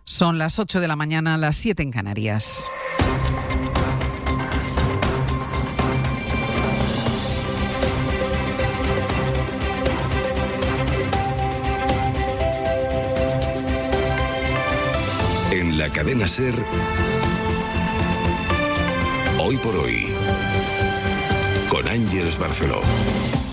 Son las 8 de la mañana, las 7 en Canarias. En la cadena SER, Hoy por Hoy, con Ángeles Barceló.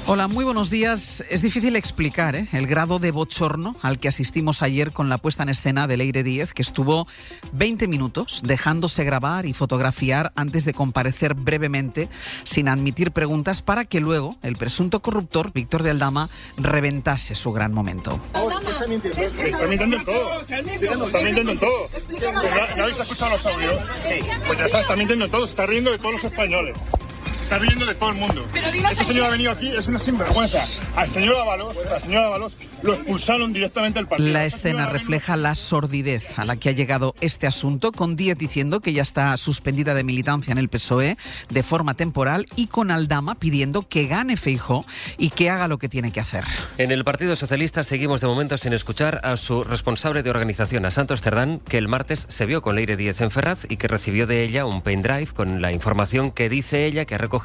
Hola, muy buenos días. Es difícil explicar el grado de bochorno al que asistimos ayer con la puesta en escena de Leire Díez, que estuvo 20 minutos dejándose grabar y fotografiar antes de comparecer brevemente, sin admitir preguntas, para que luego el presunto corruptor, Víctor de Aldama, reventase su gran momento. Está mintiendo en todo. Está mintiendo en todo. ¿No habéis escuchado los audios? Sí. Pues ya está mintiendo en todo. Se está riendo de todos los españoles. Está riendo de todo el mundo. Este señor ha venido aquí, es una sinvergüenza. Al señor Ábalos lo expulsaron directamente del partido. La escena refleja la sordidez a la que ha llegado este asunto, con Díez diciendo que ya está suspendida de militancia en el PSOE de forma temporal y con Aldama pidiendo que gane Feijóo y que haga lo que tiene que hacer. En el Partido Socialista seguimos de momento sin escuchar a su responsable de organización, a Santos Cerdán, que el martes se vio con Leire Díez en Ferraz y que recibió de ella un pendrive con la información que dice ella que ha recogido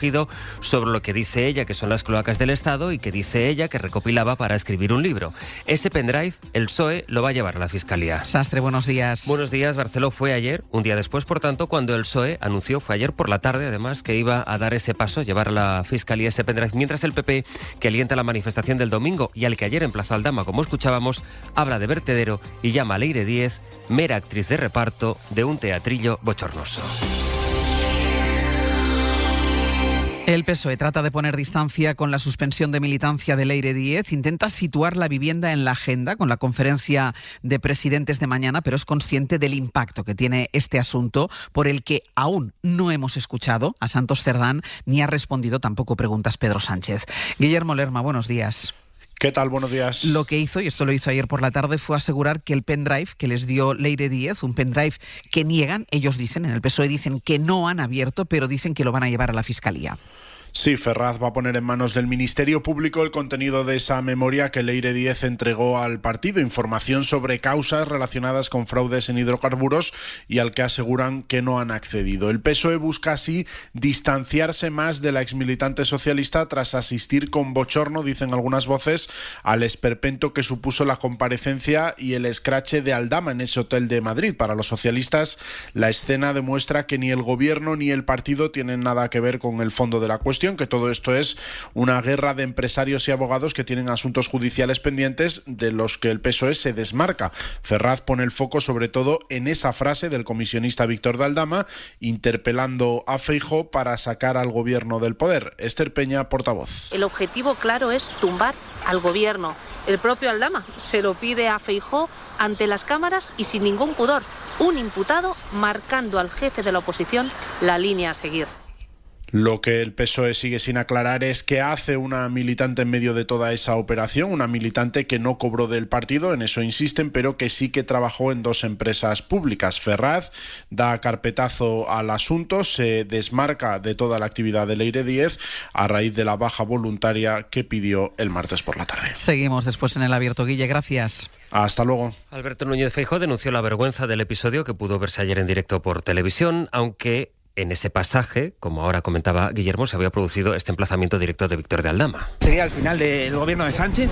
sobre lo que dice ella que son las cloacas del Estado y que dice ella que recopilaba para escribir un libro. Ese pendrive, el PSOE lo va a llevar a la Fiscalía. Sastre, buenos días. Buenos días. Barceló fue ayer, un día después, por tanto, cuando el PSOE anunció, fue ayer por la tarde, además, que iba a dar ese paso, llevar a la Fiscalía ese pendrive, mientras el PP, que alienta la manifestación del domingo y al que ayer emplazó Aldama, como escuchábamos, habla de vertedero y llama a Leire Díez mera actriz de reparto de un teatrillo bochornoso. El PSOE trata de poner distancia con la suspensión de militancia de Leire Díez, intenta situar la vivienda en la agenda con la conferencia de presidentes de mañana, pero es consciente del impacto que tiene este asunto, por el que aún no hemos escuchado a Santos Cerdán ni ha respondido tampoco preguntas Pedro Sánchez. Guillermo Lerma, buenos días. ¿Qué tal? Buenos días. Lo que hizo, y esto lo hizo ayer por la tarde, fue asegurar que el pendrive que les dio Leire Díez, un pendrive que niegan, ellos dicen, en el PSOE dicen que no han abierto, pero dicen que lo van a llevar a la Fiscalía. Sí, Ferraz va a poner en manos del Ministerio Público el contenido de esa memoria que Leire Díez entregó al partido, información sobre causas relacionadas con fraudes en hidrocarburos y al que aseguran que no han accedido. El PSOE busca así distanciarse más de la exmilitante socialista tras asistir con bochorno, dicen algunas voces, al esperpento que supuso la comparecencia y el escrache de Aldama en ese hotel de Madrid. Para los socialistas, la escena demuestra que ni el gobierno ni el partido tienen nada que ver con el fondo de la cuestión, que todo esto es una guerra de empresarios y abogados que tienen asuntos judiciales pendientes de los que el PSOE se desmarca. Ferraz pone el foco sobre todo en esa frase del comisionista Víctor de Aldama, interpelando a Feijóo para sacar al gobierno del poder. Esther Peña, portavoz. El objetivo claro es tumbar al gobierno. El propio Aldama se lo pide a Feijóo ante las cámaras y sin ningún pudor. Un imputado marcando al jefe de la oposición la línea a seguir. Lo que el PSOE sigue sin aclarar es qué hace una militante en medio de toda esa operación, una militante que no cobró del partido, en eso insisten, pero que sí que trabajó en dos empresas públicas. Ferraz da carpetazo al asunto, se desmarca de toda la actividad de Leire Díez a raíz de la baja voluntaria que pidió el martes por la tarde. Seguimos después en el abierto, Guille, gracias. Hasta luego. Alberto Núñez Feijóo denunció la vergüenza del episodio que pudo verse ayer en directo por televisión, aunque en ese pasaje, como ahora comentaba Guillermo, se había producido este emplazamiento directo de Víctor de Aldama. ¿Sería el final del gobierno de Sánchez?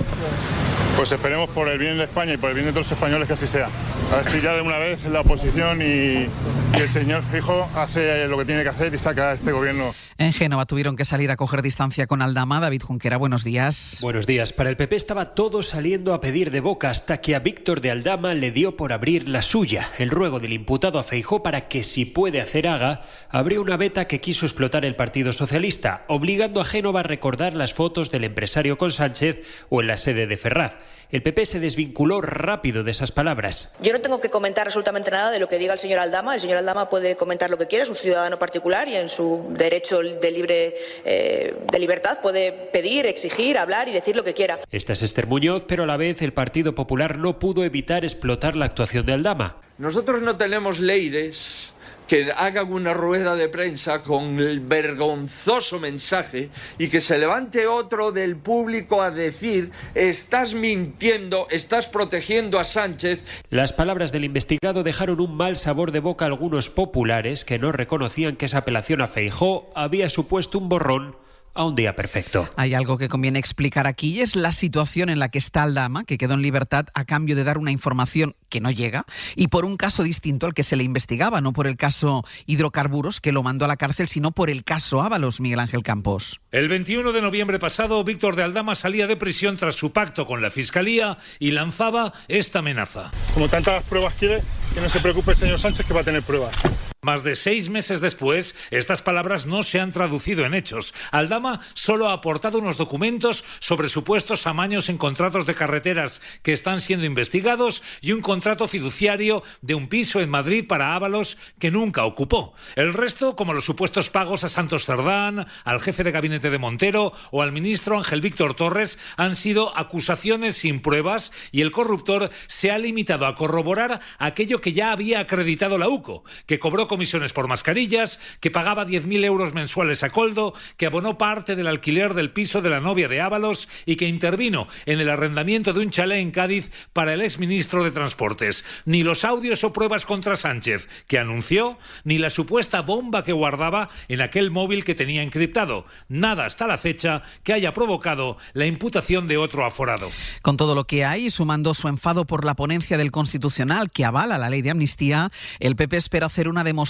Pues esperemos por el bien de España y por el bien de todos los españoles que así sea. A ver si ya de una vez la oposición y el señor Feijóo hace lo que tiene que hacer y saca a este gobierno. En Génova tuvieron que salir a coger distancia con Aldama. David Junquera, buenos días. Buenos días. Para el PP estaba todo saliendo a pedir de boca hasta que a Víctor de Aldama le dio por abrir la suya. El ruego del imputado a Feijóo para que, si puede hacer, haga, abrió una veta que quiso explotar el Partido Socialista, obligando a Génova a recordar las fotos del empresario con Sánchez o en la sede de Ferraz. El PP se desvinculó rápido de esas palabras. Yo no tengo que comentar absolutamente nada de lo que diga el señor Aldama. El señor Aldama puede comentar lo que quiera, es un ciudadano particular y en su derecho de libertad puede pedir, exigir, hablar y decir lo que quiera. Esta es Esther Muñoz, pero a la vez el Partido Popular no pudo evitar explotar la actuación de Aldama. Nosotros no tenemos leires que hagan una rueda de prensa con el vergonzoso mensaje y que se levante otro del público a decir: estás mintiendo, estás protegiendo a Sánchez. Las palabras del investigado dejaron un mal sabor de boca a algunos populares que no reconocían que esa apelación a Feijóo había supuesto un borrón a un día perfecto. Hay algo que conviene explicar aquí, y es la situación en la que está Aldama, que quedó en libertad a cambio de dar una información que no llega, y por un caso distinto al que se le investigaba, no por el caso Hidrocarburos, que lo mandó a la cárcel, sino por el caso Ábalos, Miguel Ángel Campos. El 21 de noviembre pasado, Víctor de Aldama salía de prisión tras su pacto con la Fiscalía y lanzaba esta amenaza. Como tantas pruebas quiere, que no se preocupe el señor Sánchez, que va a tener pruebas. Más de 6 meses después, estas palabras no se han traducido en hechos. Aldama solo ha aportado unos documentos sobre supuestos amaños en contratos de carreteras que están siendo investigados y un contrato fiduciario de un piso en Madrid para Ábalos que nunca ocupó. El resto, como los supuestos pagos a Santos Cerdán, al jefe de gabinete de Montero o al ministro Ángel Víctor Torres, han sido acusaciones sin pruebas, y el corruptor se ha limitado a corroborar aquello que ya había acreditado la UCO, que cobró comisiones por mascarillas, que pagaba 10.000 euros mensuales a Coldo, que abonó parte del alquiler del piso de la novia de Ábalos y que intervino en el arrendamiento de un chalet en Cádiz para el exministro de Transportes. Ni los audios o pruebas contra Sánchez que anunció, ni la supuesta bomba que guardaba en aquel móvil que tenía encriptado. Nada hasta la fecha que haya provocado la imputación de otro aforado. Con todo lo que hay, sumando su enfado por la ponencia del Constitucional que avala la ley de amnistía, el PP espera hacer una demostración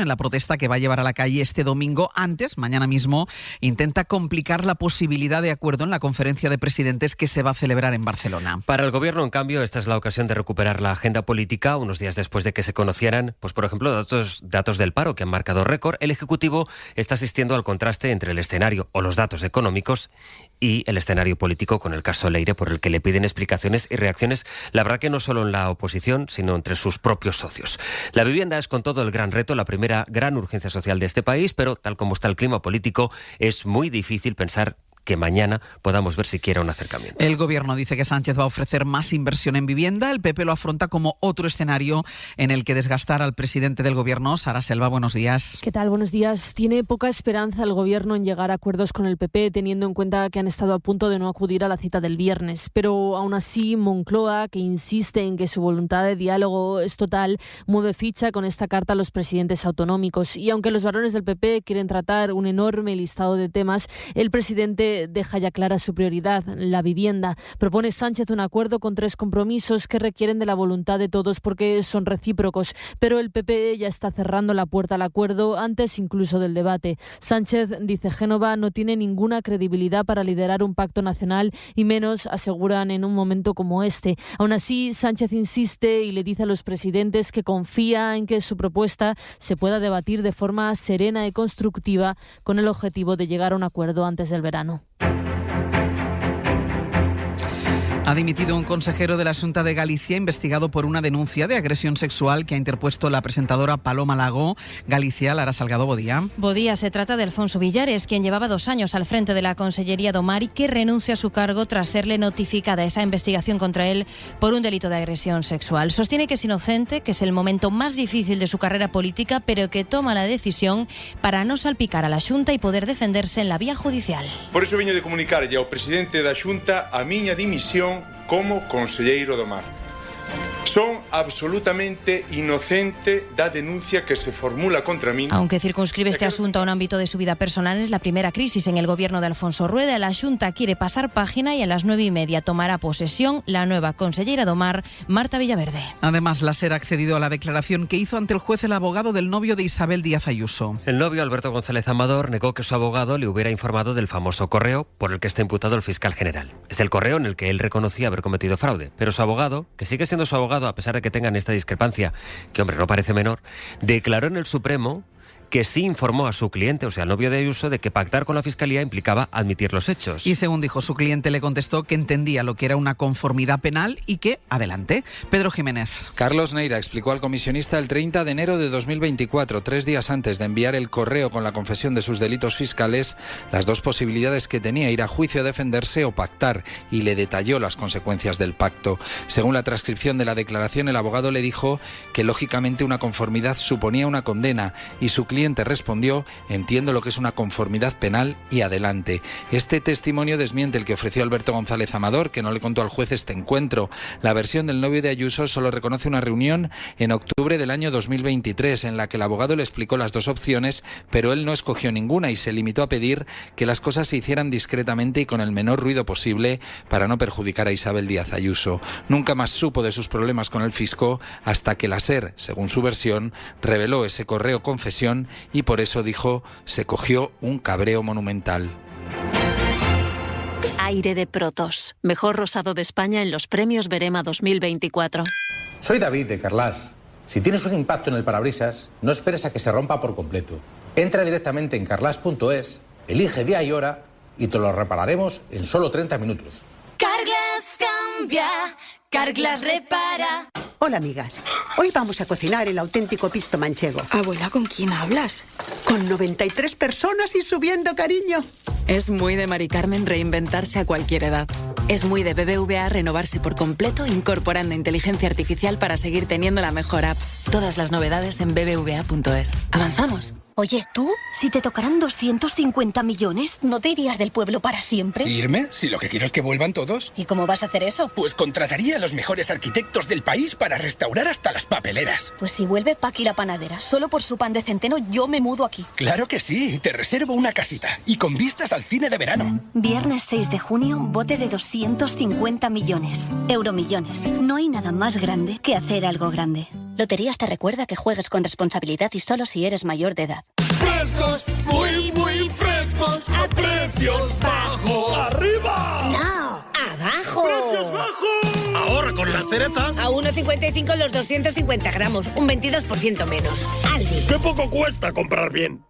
en la protesta que va a llevar a la calle este domingo. Antes, mañana mismo, intenta complicar la posibilidad de acuerdo en la conferencia de presidentes que se va a celebrar en Barcelona. Para el Gobierno, en cambio, esta es la ocasión de recuperar la agenda política unos días después de que se conocieran, pues por ejemplo, datos del paro que han marcado récord. El Ejecutivo está asistiendo al contraste entre el escenario o los datos económicos y el escenario político con el caso Leire, por el que le piden explicaciones y reacciones, la verdad que no solo en la oposición, sino entre sus propios socios. La vivienda es con todo el gran reto, la primera gran urgencia social de este país, pero tal como está el clima político, es muy difícil pensar que mañana podamos ver siquiera un acercamiento. El Gobierno dice que Sánchez va a ofrecer más inversión en vivienda. El PP lo afronta como otro escenario en el que desgastar al presidente del Gobierno. Sara Selva, buenos días. ¿Qué tal? Buenos días. Tiene poca esperanza el Gobierno en llegar a acuerdos con el PP, teniendo en cuenta que han estado a punto de no acudir a la cita del viernes. Pero aún así, Moncloa, que insiste en que su voluntad de diálogo es total, mueve ficha con esta carta a los presidentes autonómicos. Y aunque los varones del PP quieren tratar un enorme listado de temas, el presidente deja ya clara su prioridad, la vivienda. Propone Sánchez un acuerdo con 3 compromisos que requieren de la voluntad de todos porque son recíprocos, pero el PP ya está cerrando la puerta al acuerdo antes incluso del debate. Sánchez, dice Génova, no tiene ninguna credibilidad para liderar un pacto nacional y menos, aseguran, en un momento como este. Aún así, Sánchez insiste y le dice a los presidentes que confía en que su propuesta se pueda debatir de forma serena y constructiva con el objetivo de llegar a un acuerdo antes del verano. Ha dimitido un consejero de la Xunta de Galicia investigado por una denuncia de agresión sexual que ha interpuesto la presentadora Paloma Lago. Galicia, Lara Salgado, Bodía. Bodía, se trata de Alfonso Villares, quien llevaba 2 años al frente de la Consellería do Mar y que renuncia a su cargo tras serle notificada esa investigación contra él por un delito de agresión sexual. Sostiene que es inocente, que es el momento más difícil de su carrera política, pero que toma la decisión para no salpicar a la Xunta y poder defenderse en la vía judicial. Por eso veño de comunicarlle ao presidente da Xunta a miña dimisión como conselleiro do Mar. Son absolutamente inocente da denuncia que se formula contra mí. Aunque circunscribe este asunto a un ámbito de su vida personal, es la primera crisis en el gobierno de Alfonso Rueda. La Xunta quiere pasar página y a las 9:30 tomará posesión la nueva conselleira do Mar, Marta Villaverde. Además, la SER ha accedido a la declaración que hizo ante el juez el abogado del novio de Isabel Díaz Ayuso. El novio, Alberto González Amador, negó que su abogado le hubiera informado del famoso correo por el que está imputado el fiscal general. Es el correo en el que él reconocía haber cometido fraude, pero su abogado, que sigue siendo su abogado a pesar de que tengan esta discrepancia, que hombre no parece menor, declaró en el Supremo que sí informó a su cliente, o sea, al novio de Ayuso, de que pactar con la Fiscalía implicaba admitir los hechos. Y según dijo su cliente, le contestó que entendía lo que era una conformidad penal y que, adelante. Pedro Jiménez. Carlos Neira explicó al comisionista el 30 de enero de 2024, 3 días antes de enviar el correo con la confesión de sus delitos fiscales, las dos posibilidades que tenía: ir a juicio a defenderse o pactar, y le detalló las consecuencias del pacto. Según la transcripción de la declaración, el abogado le dijo que lógicamente una conformidad suponía una condena, y su cliente respondió: entiendo lo que es una conformidad penal y adelante. Este testimonio desmiente el que ofreció Alberto González Amador, que no le contó al juez este encuentro. La versión del novio de Ayuso solo reconoce una reunión en octubre del año 2023 en la que el abogado le explicó las dos opciones, pero él no escogió ninguna y se limitó a pedir que las cosas se hicieran discretamente y con el menor ruido posible para no perjudicar a Isabel Díaz Ayuso. Nunca más supo de sus problemas con el fisco hasta que la SER, según su versión, reveló ese correo confesión y por eso, dijo, se cogió un cabreo monumental. Aire de Protos, mejor rosado de España en los premios Berema 2024. Soy David de Carlas. Si tienes un impacto en el parabrisas, no esperes a que se rompa por completo. Entra directamente en carlas.es, elige día y hora y te lo repararemos en solo 30 minutos. Carglass cambia, Carglass repara. Hola, amigas. Hoy vamos a cocinar el auténtico pisto manchego. Abuela, ¿con quién hablas? Con 93 personas y subiendo, cariño. Es muy de Mari Carmen reinventarse a cualquier edad. Es muy de BBVA renovarse por completo, incorporando inteligencia artificial para seguir teniendo la mejor app. Todas las novedades en bbva.es. ¿Avanzamos? Oye, ¿tú? Si te tocaran 250 millones, ¿no te irías del pueblo para siempre? ¿Irme? Si lo que quiero es que vuelvan todos. ¿Y cómo vas a hacer eso? Pues contrataría a los mejores arquitectos del país para restaurar hasta las papeleras. Pues si vuelve Paqui la panadera, solo por su pan de centeno yo me mudo aquí. Claro que sí, te reservo una casita y con vistas al cine de verano. Viernes 6 de junio, bote de 250 millones. Euromillones. No hay nada más grande que hacer algo grande. Loterías te recuerda que juegues con responsabilidad y solo si eres mayor de edad. Frescos, muy, muy frescos, a precios bajos. ¡Arriba! ¡No! ¡Abajo! ¡Precios bajos! Ahora con las cerezas. A 1,55 los 250 gramos, un 22% menos. Aldi. ¡Qué poco cuesta comprar bien!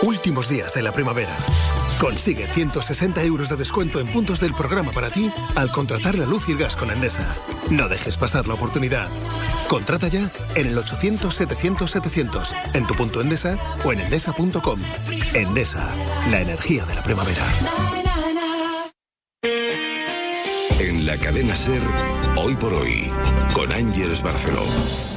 Últimos días de la primavera. Consigue 160 euros de descuento en puntos del programa para ti al contratar la luz y el gas con Endesa. No dejes pasar la oportunidad. Contrata ya en el 800-700-700, en tu punto Endesa o en endesa.com. Endesa, la energía de la primavera. En la cadena SER, Hoy por Hoy, con Ángeles Barceló.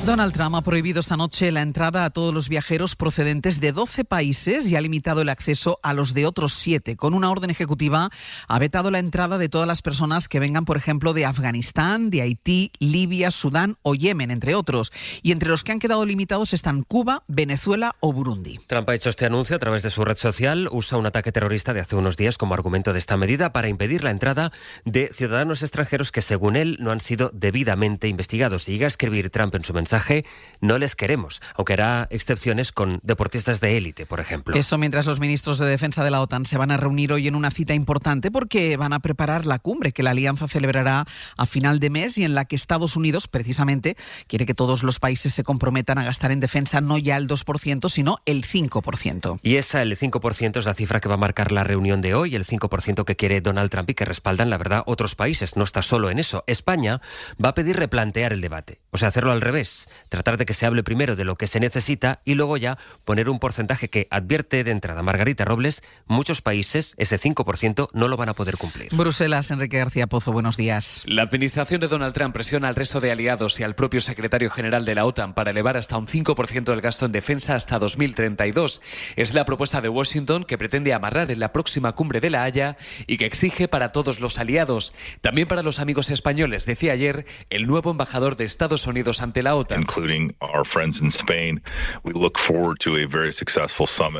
Donald Trump ha prohibido esta noche la entrada a todos los viajeros procedentes de 12 países y ha limitado el acceso a los de otros 7. Con una orden ejecutiva ha vetado la entrada de todas las personas que vengan, por ejemplo, de Afganistán, de Haití, Libia, Sudán o Yemen, entre otros. Y entre los que han quedado limitados están Cuba, Venezuela o Burundi. Trump ha hecho este anuncio a través de su red social. Usa un ataque terrorista de hace unos días como argumento de esta medida para impedir la entrada de ciudadanos extranjeros que, según él, no han sido debidamente investigados. Y llega a escribir Trump en su mensaje: no les queremos, aunque hará excepciones con deportistas de élite, por ejemplo. Eso mientras los ministros de defensa de la OTAN se van a reunir hoy en una cita importante porque van a preparar la cumbre que la alianza celebrará a final de mes y en la que Estados Unidos, precisamente, quiere que todos los países se comprometan a gastar en defensa no ya el 2%, sino el 5%. Y esa, el 5%, es la cifra que va a marcar la reunión de hoy, el 5% que quiere Donald Trump y que respaldan, la verdad, otros países. No está solo en eso. España va a pedir replantear el debate, o sea, hacerlo al revés. Tratar de que se hable primero de lo que se necesita y luego ya poner un porcentaje que, advierte de entrada Margarita Robles, muchos países, ese 5%, no lo van a poder cumplir. Bruselas, Enrique García Pozo, buenos días. La administración de Donald Trump presiona al resto de aliados y al propio secretario general de la OTAN para elevar hasta un 5% del gasto en defensa hasta 2032. Es la propuesta de Washington que pretende amarrar en la próxima cumbre de La Haya y que exige para todos los aliados, también para los amigos españoles, decía ayer el nuevo embajador de Estados Unidos ante la OTAN.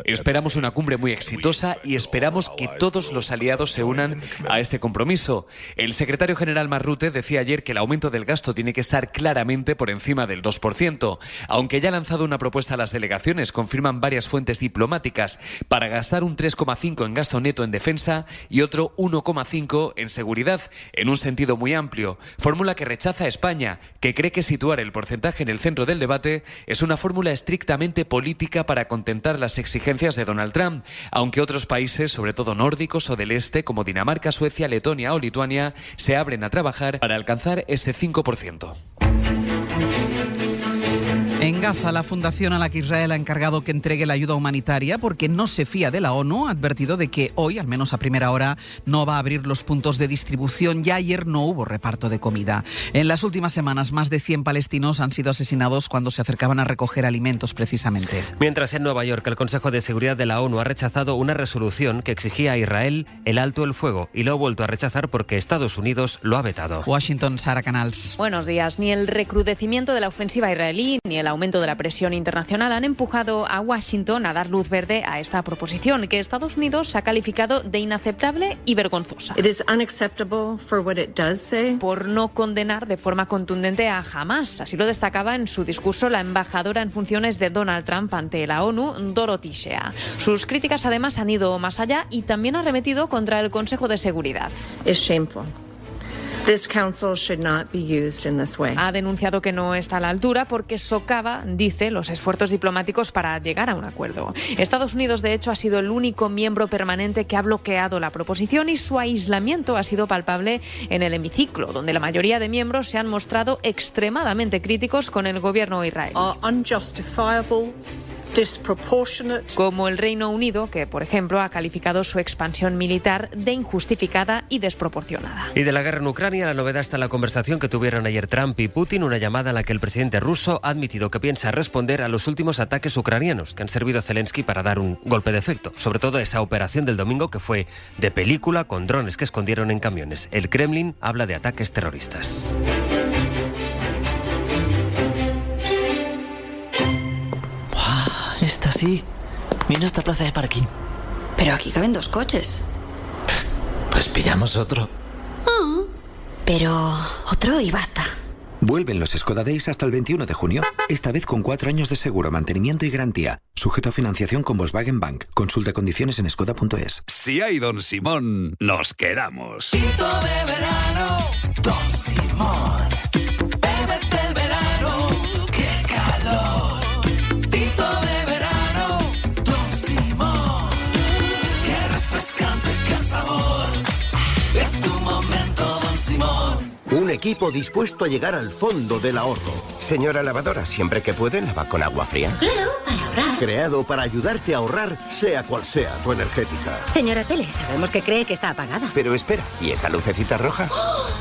Esperamos una cumbre muy exitosa y esperamos que todos los aliados se unan a este compromiso. El secretario general Mark Rutte decía ayer que el aumento del gasto tiene que estar claramente por encima del 2%. Aunque ya ha lanzado una propuesta a las delegaciones, confirman varias fuentes diplomáticas, para gastar un 3,5 en gasto neto en defensa y otro 1,5 en seguridad, en un sentido sentido muy amplio, fórmula que rechaza España, que cree que situar el porcentaje en el centro del debate es una fórmula estrictamente política para contentar las exigencias de Donald Trump, aunque otros países, sobre todo nórdicos o del este, como Dinamarca, Suecia, Letonia o Lituania, se abren a trabajar para alcanzar ese 5%. En Gaza, la fundación a la que Israel ha encargado que entregue la ayuda humanitaria porque no se fía de la ONU ha advertido de que hoy, al menos a primera hora, no va a abrir los puntos de distribución. Ya ayer no hubo reparto de comida. En las últimas semanas, más de 100 palestinos han sido asesinados cuando se acercaban a recoger alimentos, precisamente. Mientras en Nueva York, el Consejo de Seguridad de la ONU ha rechazado una resolución que exigía a Israel el alto el fuego y lo ha vuelto a rechazar porque Estados Unidos lo ha vetado. Washington, Sara Canals. Buenos días. Ni el recrudecimiento de la ofensiva israelí ni el aumento de la presión internacional han empujado a Washington a dar luz verde a esta proposición que Estados Unidos ha calificado de inaceptable y vergonzosa. Por no condenar de forma contundente a Hamás. Así lo destacaba en su discurso la embajadora en funciones de Donald Trump ante la ONU, Dorothy Shea. Sus críticas además han ido más allá y también ha arremetido contra el Consejo de Seguridad. Es shameful. This council should not be used in this way. Ha denunciado que no está a la altura porque socava, dice, los esfuerzos diplomáticos para llegar a un acuerdo. Estados Unidos, de hecho, ha sido el único miembro permanente que ha bloqueado la proposición y su aislamiento ha sido palpable en el hemiciclo, donde la mayoría de miembros se han mostrado extremadamente críticos con el gobierno israelí. Como el Reino Unido, que, por ejemplo, ha calificado su expansión militar de injustificada y desproporcionada. Y de la guerra en Ucrania, la novedad está en la conversación que tuvieron ayer Trump y Putin, una llamada en la que el presidente ruso ha admitido que piensa responder a los últimos ataques ucranianos que han servido a Zelensky para dar un golpe de efecto. Sobre todo esa operación del domingo que fue de película con drones que escondieron en camiones. El Kremlin habla de ataques terroristas. Esta sí. Mira esta plaza de parking. Pero aquí caben 2 coches. Pues pillamos otro. Pero otro y basta. Vuelven los Skoda Days hasta el 21 de junio. Esta vez con 4 años de seguro, mantenimiento y garantía. Sujeto a financiación con Volkswagen Bank. Consulta condiciones en skoda.es. Si hay Don Simón, nos quedamos. Tinto de verano, Don Simón. Bébete el verano, qué calor. Tinto de verano, Don Simón. Qué refrescante, qué sabor. Es tu momento, Don Simón. Un equipo dispuesto a llegar al fondo del ahorro. Señora lavadora, siempre que puede, lava con agua fría. Claro, para ahorrar. Creado para ayudarte a ahorrar, sea cual sea tu energética. Señora Tele, sabemos que cree que está apagada. Pero espera, ¿y esa lucecita roja?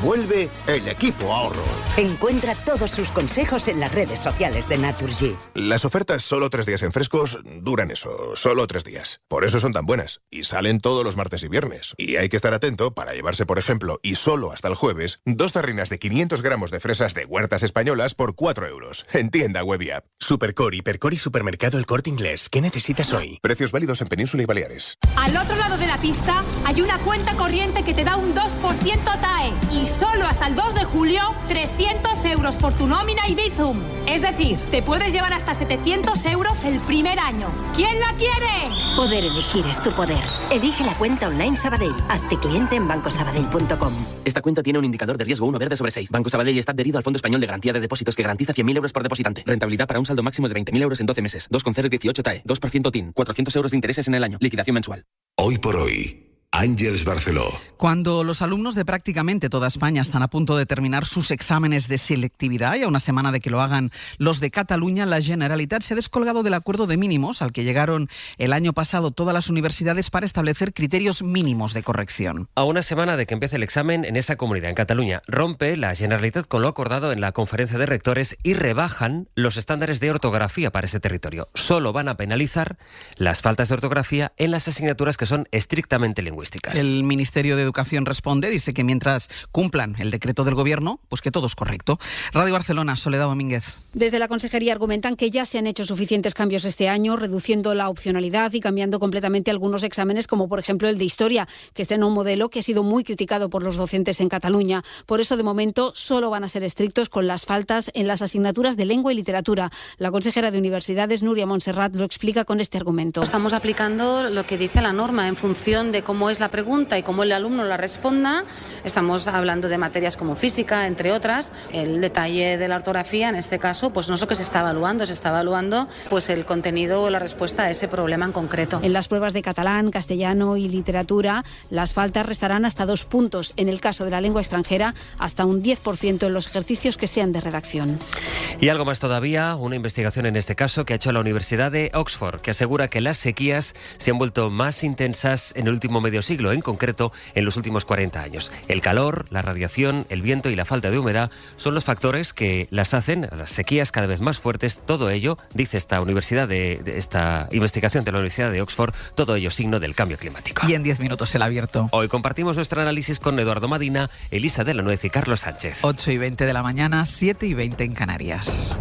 Vuelve el equipo ahorro. Encuentra todos sus consejos en las redes sociales de Naturgy. Las ofertas solo 3 días en Frescos duran eso, solo 3 días. Por eso son tan buenas. Y salen todos los martes y viernes. Y hay que estar atento para llevarse, por ejemplo, y solo hasta el jueves, 2 tarrinas de 500 gramos de fresas de huertas españolas por 4 euros. En tienda web y app. Supercor, Hipercor y Supermercado El Corte Inglés. ¿Qué necesitas hoy? Precios válidos en Península y Baleares. Al otro lado de la pista hay una cuenta corriente que te da un 2% TAE. Y solo hasta el 2 de julio, 300 euros por tu nómina y Bizum. Es decir, te puedes llevar hasta 700 euros el primer año. ¿Quién la quiere? Poder elegir es tu poder. Elige la cuenta online Sabadell. Hazte cliente en bancosabadell.com. Esta cuenta tiene un indicador de riesgo 1 verde sobre 6. Banco Sabadell está adherido al Fondo Español de Garantía de Depósitos que garantiza 100.000 euros por depositante. Rentabilidad para un saldo máximo de 20.000 euros en 12 meses. 2,018 TAE. 2% TIN. 400 euros de intereses en el año. Liquidación mensual. Hoy por hoy, Àngels Barceló. Cuando los alumnos de prácticamente toda España están a punto de terminar sus exámenes de selectividad y a una semana de que lo hagan los de Cataluña, la Generalitat se ha descolgado del acuerdo de mínimos al que llegaron el año pasado todas las universidades para establecer criterios mínimos de corrección. A una semana de que empiece el examen en esa comunidad, en Cataluña, rompe la Generalitat con lo acordado en la conferencia de rectores y rebajan los estándares de ortografía para ese territorio. Solo van a penalizar las faltas de ortografía en las asignaturas que son estrictamente lingüísticas. El Ministerio de Educación responde, dice que mientras cumplan el decreto del Gobierno, pues que todo es correcto. Radio Barcelona, Soledad Domínguez. Desde la Consejería argumentan que ya se han hecho suficientes cambios este año, reduciendo la opcionalidad y cambiando completamente algunos exámenes, como por ejemplo el de Historia, que está en un modelo que ha sido muy criticado por los docentes en Cataluña. Por eso, de momento, solo van a ser estrictos con las faltas en las asignaturas de Lengua y Literatura. La consejera de Universidades, Núria Montserrat, lo explica con este argumento. Estamos aplicando lo que dice la norma en función de cómo es la pregunta y cómo el alumno la responda, estamos hablando de materias como física, entre otras. El detalle de la ortografía, en este caso, pues no es lo que se está evaluando, se está evaluando pues el contenido o la respuesta a ese problema en concreto. En las pruebas de catalán, castellano y literatura, las faltas restarán hasta 2 puntos. En el caso de la lengua extranjera, hasta un 10% en los ejercicios que sean de redacción. Y algo más todavía, una investigación en este caso que ha hecho la Universidad de Oxford, que asegura que las sequías se han vuelto más intensas en el último medio siglo, en concreto en los últimos 40 años. El calor, la radiación, el viento y la falta de humedad son los factores que las hacen, las sequías cada vez más fuertes. Todo ello, dice esta investigación de la Universidad de Oxford, todo ello signo del cambio climático. Y en 10 minutos el abierto. Hoy compartimos nuestro análisis con Eduardo Madina, Elisa de la Nuez y Carlos Sánchez. 8:20 de la mañana, 7:20 en Canarias.